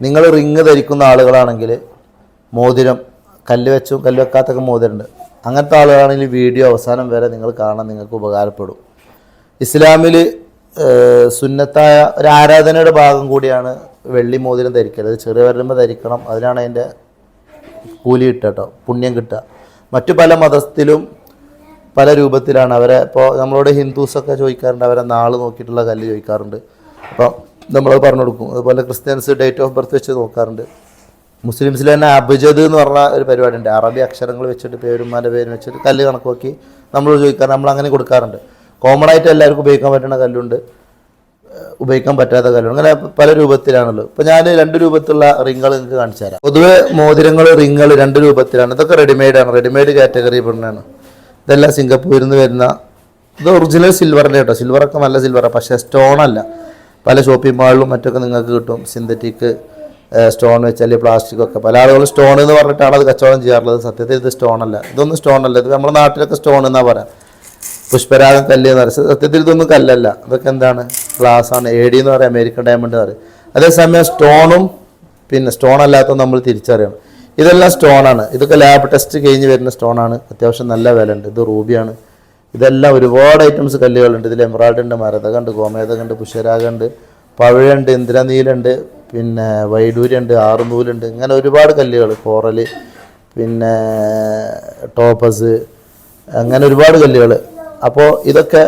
നിങ്ങൾ റിങ് ധരിക്കുന്ന ആളുകളാണെങ്കിൽ മോതിരം കല്ല് വെച്ചും കല്ല് വെക്കാത്തൊക്കെ മോതിരമുണ്ട്. അങ്ങനത്തെ ആളുകളാണെങ്കിൽ വീഡിയോ അവസാനം വരെ നിങ്ങൾ കാണാൻ നിങ്ങൾക്ക് ഉപകാരപ്പെടും. ഇസ്ലാമിൽ സുന്നത്തായ ഒരു ആരാധനയുടെ ഭാഗം കൂടിയാണ് വെള്ളി മോതിരം ധരിക്കൽ. അത് ചെറിയ വരുമ്പോൾ ധരിക്കണം, അതിനാണ് അതിൻ്റെ കൂലി കിട്ടുക കേട്ടോ, പുണ്യം കിട്ടുക. മറ്റു പല മതത്തിലും പല രൂപത്തിലാണ്. അവരെ ഇപ്പോൾ നമ്മളോട് ഹിന്ദുസൊക്കെ ചോദിക്കാറുണ്ട്, അവരെ നാൾ നോക്കിയിട്ടുള്ള കല്ല് ചോദിക്കാറുണ്ട്. അപ്പോൾ നമ്മൾ പറഞ്ഞു കൊടുക്കും. അതുപോലെ ക്രിസ്ത്യൻസ് ഡേറ്റ് ഓഫ് ബർത്ത് വെച്ച് നോക്കാറുണ്ട്. മുസ്ലിംസിൽ തന്നെ അബ്ജദ് എന്ന് പറഞ്ഞ ഒരു പരിപാടി ഉണ്ട്. അറബി അക്ഷരങ്ങൾ വെച്ചിട്ട് പേരുമാൻ്റെ പേര് വെച്ചിട്ട് കല്ല് കണക്ക് നോക്കി നമ്മൾ ചോദിക്കാറ്, നമ്മൾ അങ്ങനെ കൊടുക്കാറുണ്ട്. കോമൺ ആയിട്ട് എല്ലാവർക്കും ഉപയോഗിക്കാൻ പറ്റുന്ന കല്ലുണ്ട്, ഉപയോഗിക്കാൻ പറ്റാത്ത കല്ലുണ്ട്. അങ്ങനെ പല രൂപത്തിലാണല്ലോ. ഇപ്പോൾ ഞാൻ 2 രൂപത്തിലുള്ള റിങ്ങുകൾ നിങ്ങൾക്ക് കാണിച്ചു തരാം. പൊതുവെ മോതിരങ്ങൾ റിങ്ങുകൾ 2 രൂപത്തിലാണ്. ഇതൊക്കെ റെഡിമെയ്ഡാണ്, റെഡിമെയ്ഡ് കാറ്റഗറി പെണ്ണാണ്. ഇതെല്ലാം സിംഗപ്പൂരിൽ നിന്ന് വരുന്ന, ഇത് ഒറിജിനൽ സിൽവറിൻ്റെ കേട്ടോ. സിൽവറൊക്കെ നല്ല സിൽവറാണ്, പക്ഷേ സ്റ്റോണല്ല. പല ഷോപ്പിംഗ് മാളിലും മറ്റൊക്കെ നിങ്ങൾക്ക് കിട്ടും സിന്തറ്റിക് സ്റ്റോൺ വെച്ചാൽ പ്ലാസ്റ്റിക്കൊക്കെ. പല ആളുകളും സ്റ്റോൺ എന്ന് പറഞ്ഞിട്ടാണ് അത് കച്ചവടം ചെയ്യാറുള്ളത്. സത്യത്തിൽ ഇത് സ്റ്റോണല്ല, ഇതൊന്നും സ്റ്റോണല്ല. ഇത് നമ്മുടെ നാട്ടിലൊക്കെ സ്റ്റോൺ എന്നാണ് പറയാം, പുഷ്പരാഗം കല്ല് എന്ന് പറയും. സത്യത്തിൽ ഇതൊന്നും കല്ലല്ല, ഇതൊക്കെ എന്താണ്, ഗ്ലാസ് ആണ്. AD എന്ന് പറയും, അമേരിക്കൻ ഡയമണ്ട് എന്ന് പറയും. അതേസമയം സ്റ്റോണും പിന്നെ സ്റ്റോൺ അല്ലാത്ത നമ്മൾ തിരിച്ചറിയണം. ഇതെല്ലാം സ്റ്റോണാണ്. ഇതൊക്കെ ലാബ് ടെസ്റ്റ് കഴിഞ്ഞ് വരുന്ന സ്റ്റോണാണ്. അത്യാവശ്യം നല്ല വില ഉണ്ട്. ഇത് റൂബിയാണ്. ഇതെല്ലാം ഒരുപാട് ഐറ്റംസ് കല്ലുകളുണ്ട്. ഇതിൽ എമറാൾഡ് ഉണ്ട്, മരതകമുണ്ട്, ഗോമേതകമുണ്ട്, പുഷ്യരാഗമുണ്ട്, പവിഴമുണ്ട്, ഇന്ദ്രനീലുണ്ട്, പിന്നെ വൈഡൂര്യമുണ്ട്, ആറുനൂലുണ്ട്. ഇങ്ങനെ ഒരുപാട് കല്ലുകൾ, കോറൽ, പിന്നെ ടോപ്പസ്, അങ്ങനെ ഒരുപാട് കല്ലുകൾ. അപ്പോൾ ഇതൊക്കെ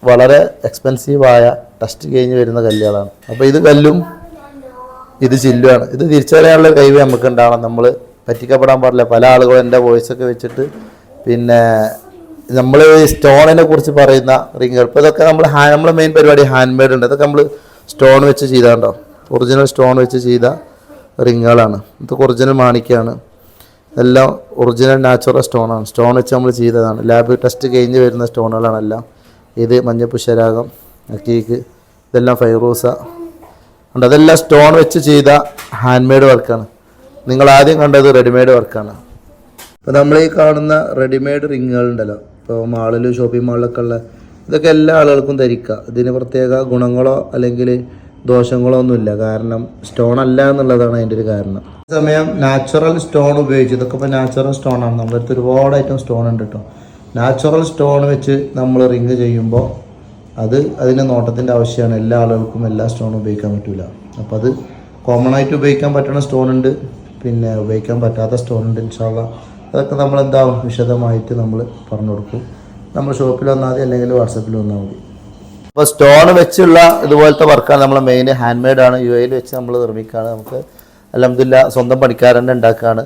വളരെ എക്സ്പെൻസീവായ ടെസ്റ്റ് കഴിഞ്ഞ് വരുന്ന കല്ലുകളാണ്. അപ്പോൾ ഇത് കല്ലും ഇത് ചില്ലുമാണ്. ഇത് തിരിച്ചറിയാനുള്ള കഴിവ് നമുക്ക് ഉണ്ടാവണം. നമ്മൾ പറ്റിക്കപ്പെടാൻ പാടില്ല. പല ആളുകളും എൻ്റെ വോയിസൊക്കെ വെച്ചിട്ട് പിന്നെ നമ്മൾ സ്റ്റോണിനെ കുറിച്ച് പറയുന്ന റിങ്ങുകൾ, ഇപ്പോൾ ഇതൊക്കെ നമ്മളെ മെയിൻ പരിപാടി ഹാൻഡ് മെയ്ഡ് ഉണ്ട്. ഇതൊക്കെ നമ്മൾ സ്റ്റോൺ വെച്ച് ചെയ്താണ്ടോ, ഒറിജിനൽ സ്റ്റോൺ വെച്ച് ചെയ്ത റിങ്ങുകളാണ്. ഇതൊക്കെ ഒറിജിനൽ മാണിക്കാണ്. എല്ലാം ഒറിജിനൽ നാച്ചുറൽ സ്റ്റോണാണ്. സ്റ്റോൺ വെച്ച് നമ്മൾ ചെയ്തതാണ്. ലാബ് ടെസ്റ്റ് കഴിഞ്ഞ് വരുന്ന സ്റ്റോണുകളാണ് എല്ലാം. ഇത് മഞ്ഞപ്പുഷ്യരാഗം, അക്കീക്ക്, ഇതെല്ലാം ഫൈറൂസ ഉണ്ട്. അതെല്ലാം സ്റ്റോൺ വെച്ച് ചെയ്ത ഹാൻഡ് മെയ്ഡ് വർക്കാണ്. നിങ്ങൾ ആദ്യം കണ്ടത് റെഡിമെയ്ഡ് വർക്കാണ്. ഇപ്പോൾ നമ്മൾ ഈ കാണുന്ന റെഡിമെയ്ഡ് റിങ്ങുകളുണ്ടല്ലോ, ഇപ്പോൾ മാളിലും ഷോപ്പിംഗ് മാളിലൊക്കെ ഉള്ള, ഇതൊക്കെ എല്ലാ ആളുകൾക്കും ധരിക്കുക. ഇതിന് പ്രത്യേക ഗുണങ്ങളോ അല്ലെങ്കിൽ ദോഷങ്ങളോ ഒന്നുമില്ല. കാരണം സ്റ്റോൺ അല്ല എന്നുള്ളതാണ് അതിൻ്റെ ഒരു കാരണം. അതേസമയം നാച്ചുറൽ സ്റ്റോൺ ഉപയോഗിച്ച്, ഇതൊക്കെ ഇപ്പോൾ നാച്ചുറൽ സ്റ്റോണാണ്. നമ്മുടെ അടുത്ത് ഒരുപാട് ഐറ്റം സ്റ്റോൺ ഉണ്ട് കേട്ടോ. നാച്ചുറൽ സ്റ്റോൺ വെച്ച് നമ്മൾ റിങ് ചെയ്യുമ്പോൾ അതിന് നോട്ടത്തിൻ്റെ ആവശ്യമാണ്. എല്ലാ ആളുകൾക്കും എല്ലാ സ്റ്റോണും ഉപയോഗിക്കാൻ പറ്റില്ല. അപ്പോൾ അത് കോമൺ ആയിട്ട് ഉപയോഗിക്കാൻ പറ്റുന്ന സ്റ്റോൺ ഉണ്ട്, പിന്നെ ഉപയോഗിക്കാൻ പറ്റാത്ത സ്റ്റോൺ ഉണ്ട്. ഇൻഷാ അല്ലാഹ് അതൊക്കെ നമ്മൾ എന്താവും വിശദമായിട്ട് നമ്മൾ പറഞ്ഞു കൊടുക്കും. നമ്മൾ ഷോപ്പിൽ വന്നാൽ മതി, അല്ലെങ്കിൽ വാട്സപ്പിൽ വന്നാൽ മതി. അപ്പോൾ സ്റ്റോൺ വെച്ചുള്ള ഇതുപോലത്തെ വർക്കാണ് നമ്മളെ മെയിൻ. ഹാൻഡ് മെയ്ഡാണ്. UAE വെച്ച് നമ്മൾ നിർമ്മിക്കുകയാണ്. നമുക്ക് അൽഹംദുലില്ലാ സ്വന്തം പണിക്കാരനെ ഉണ്ടാക്കുകയാണ്.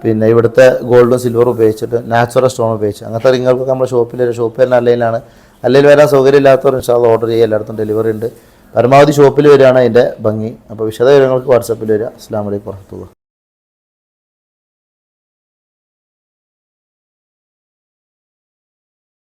പിന്നെ ഇവിടുത്തെ ഗോൾഡും സിൽവറും ഉപയോഗിച്ചിട്ട് നാച്ചുറൽ സ്റ്റോൺ ഉപയോഗിച്ച് അങ്ങനത്തെ റിങ്ങുകൾക്കൊക്കെ നമ്മുടെ ഷോപ്പിൽ തന്നെ അല്ലയിലാണ്. അല്ലെങ്കിൽ വരാൻ സൗകര്യം ഇല്ലാത്തവർ ഇൻഷാ അല്ലാഹ് ഓർഡർ ചെയ്യുക. എല്ലായിടത്തും ഡെലിവറി ഉണ്ട്. പരമാവധി ഷോപ്പിൽ വരികയാണ് അതിൻ്റെ ഭംഗി. അപ്പോൾ വിശദ വിവരങ്ങൾക്ക് വാട്സപ്പിൽ വരിക. അസ്സലാമു അലൈക്കും വറഹ്മത്തുള്ളാഹി.